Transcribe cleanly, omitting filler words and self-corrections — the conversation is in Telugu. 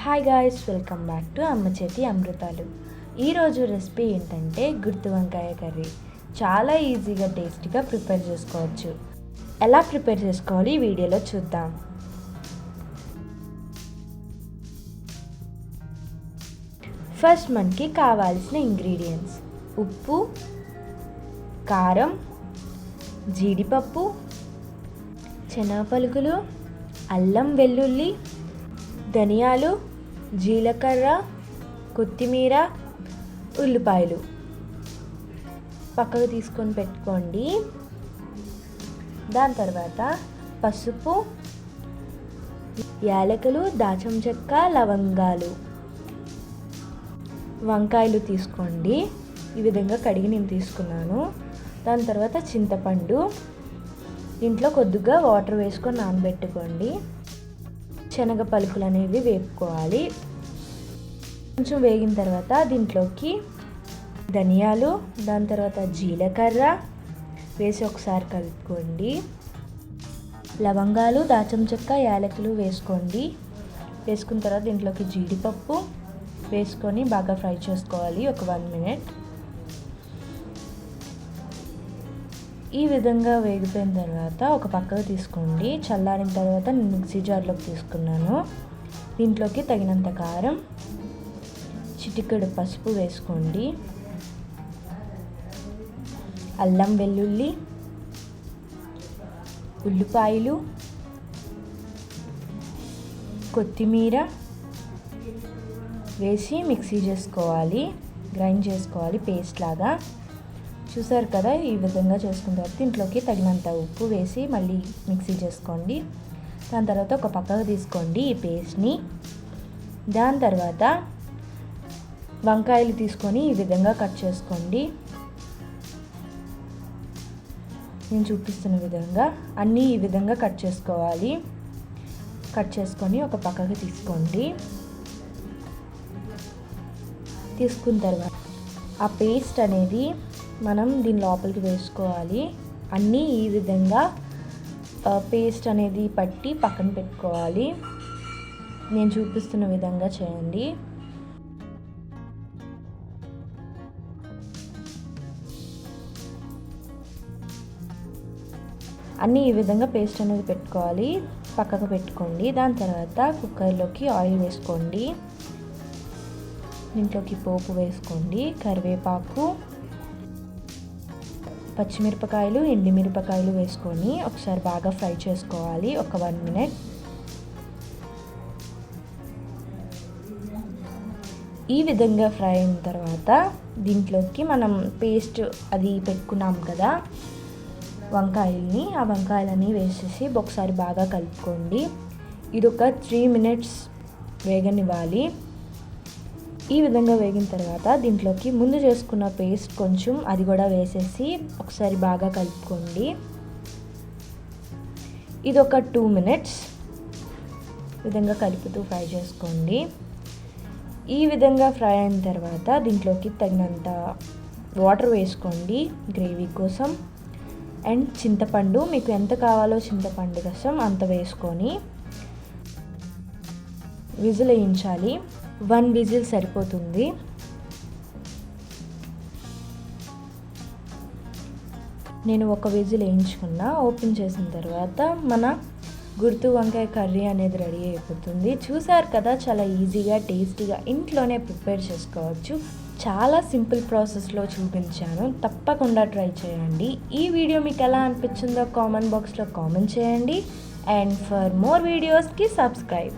Hi guys, welcome back to అమ్మ చేతి అమృతాలు. ఈరోజు రెసిపీ ఏంటంటే గుత్తి వంకాయ కర్రీ. చాలా ఈజీగా టేస్టీగా ప్రిపేర్ చేసుకోవచ్చు. ఎలా ప్రిపేర్ చేసుకోవాలి ఈ వీడియోలో చూద్దాం. ఫస్ట్ మనకి కావాల్సిన ఇంగ్రీడియంట్స్: ఉప్పు, కారం, జీడిపప్పు, శనగపలుకులు, అల్లం వెల్లుల్లి, ధనియాలు, జీలకర్ర, కొత్తిమీర, ఉల్లిపాయలు పక్కకు తీసుకొని పెట్టుకోండి. దాని తర్వాత పసుపు, యాలకులు, దాల్చిన చెక్క, లవంగాలు, వంకాయలు తీసుకోండి. ఈ విధంగా కడిగి నేను తీసుకున్నాను. దాని తర్వాత చింతపండు, దీంట్లో కొద్దిగా వాటర్ వేసుకొని నానబెట్టుకోండి. శనగ పలుకులు అనేవి వేపుకోవాలి. కొంచెం వేగిన తర్వాత దీంట్లోకి ధనియాలు, దాని తర్వాత జీలకర్ర వేసి ఒకసారి కలుపుకోండి. లవంగాలు, దాల్చిన చెక్క, యాలకులు వేసుకోండి. వేసుకున్న తర్వాత దీంట్లోకి జీడిపప్పు వేసుకొని బాగా ఫ్రై చేసుకోవాలి ఒక 1 minute. ఈ విధంగా వేగిపోయిన తర్వాత ఒక పక్కకు తీసుకోండి. చల్లారిన తర్వాత నేను మిక్సీ జార్లోకి తీసుకున్నాను. దీంట్లోకి తగినంత కారం, చిటికెడు పసుపు వేసుకోండి. అల్లం వెల్లుల్లి, ఉల్లిపాయలు, కొత్తిమీర వేసి మిక్సీ చేసుకోవాలి, గ్రైండ్ చేసుకోవాలి పేస్ట్ లాగా. చూసారు కదా, ఈ విధంగా చేసుకున్న తర్వాత దీంట్లోకి తగినంత ఉప్పు వేసి మళ్ళీ మిక్సీ చేసుకోండి. దాని తర్వాత ఒక పక్కకు తీసుకోండి ఈ పేస్ట్ని. దాని తర్వాత వంకాయలు తీసుకొని ఈ విధంగా కట్ చేసుకోండి. నేను చూపిస్తున్న విధంగా అన్నీ ఈ విధంగా కట్ చేసుకోవాలి. కట్ చేసుకొని ఒక పక్కకు తీసుకోండి. తీసుకున్న తర్వాత ఆ పేస్ట్ అనేది మనం దీని లోపలికి వేసుకోవాలి. అన్నీ ఈ విధంగా పేస్ట్ అనేది పట్టి పక్కన పెట్టుకోవాలి. నేను చూపిస్తున్న విధంగా చేయండి. అన్నీ ఈ విధంగా పేస్ట్ అనేది పెట్టుకోవాలి, పక్కకు పెట్టుకోండి. దాని తర్వాత కుక్కర్లోకి ఆయిల్ వేసుకోండి. దీంట్లోకి పోపు వేసుకోండి. కరివేపాకు, పచ్చిమిరపకాయలు, ఎండుమిరపకాయలు వేసుకొని ఒకసారి బాగా ఫ్రై చేసుకోవాలి ఒక 1 minute. ఈ విధంగా ఫ్రై అయిన తర్వాత దీంట్లోకి మనం పేస్ట్ అది పెట్టుకున్నాం కదా వంకాయల్ని, ఆ వంకాయలని వేసేసి ఒకసారి బాగా కలుపుకోండి. ఇది ఒక 3 minutes వేగనివ్వాలి. ఈ విధంగా వేగిన తర్వాత దీంట్లోకి ముందు చేసుకున్న పేస్ట్ కొంచెం అది కూడా వేసేసి ఒకసారి బాగా కలుపుకోండి. ఇది ఒక 2 minutes విధంగా కలుపుతూ ఫ్రై చేసుకోండి. ఈ విధంగా ఫ్రై అయిన తర్వాత దీంట్లోకి తగినంత వాటర్ వేసుకోండి గ్రేవీ కోసం. అండ్ చింతపండు, మీకు ఎంత కావాలో చింతపండు రసం అంత వేసుకొని విజిల్ వేయించాలి. 1 విజిల్ సరిపోతుంది. నేను ఒక విజిల్ వేయించుకున్నా. ఓపెన్ చేసిన తర్వాత మన గుత్తి వంకాయ కర్రీ అనేది రెడీ అయిపోతుంది. చూసారు కదా, చాలా ఈజీగా టేస్టీగా ఇంట్లోనే ప్రిపేర్ చేసుకోవచ్చు. చాలా సింపుల్ ప్రాసెస్లో చూపించాను, తప్పకుండా ట్రై చేయండి. ఈ వీడియో మీకు ఎలా అనిపించిందో కామెంట్ బాక్స్లో కామెంట్ చేయండి. అండ్ ఫర్ మోర్ వీడియోస్కి సబ్స్క్రైబ్.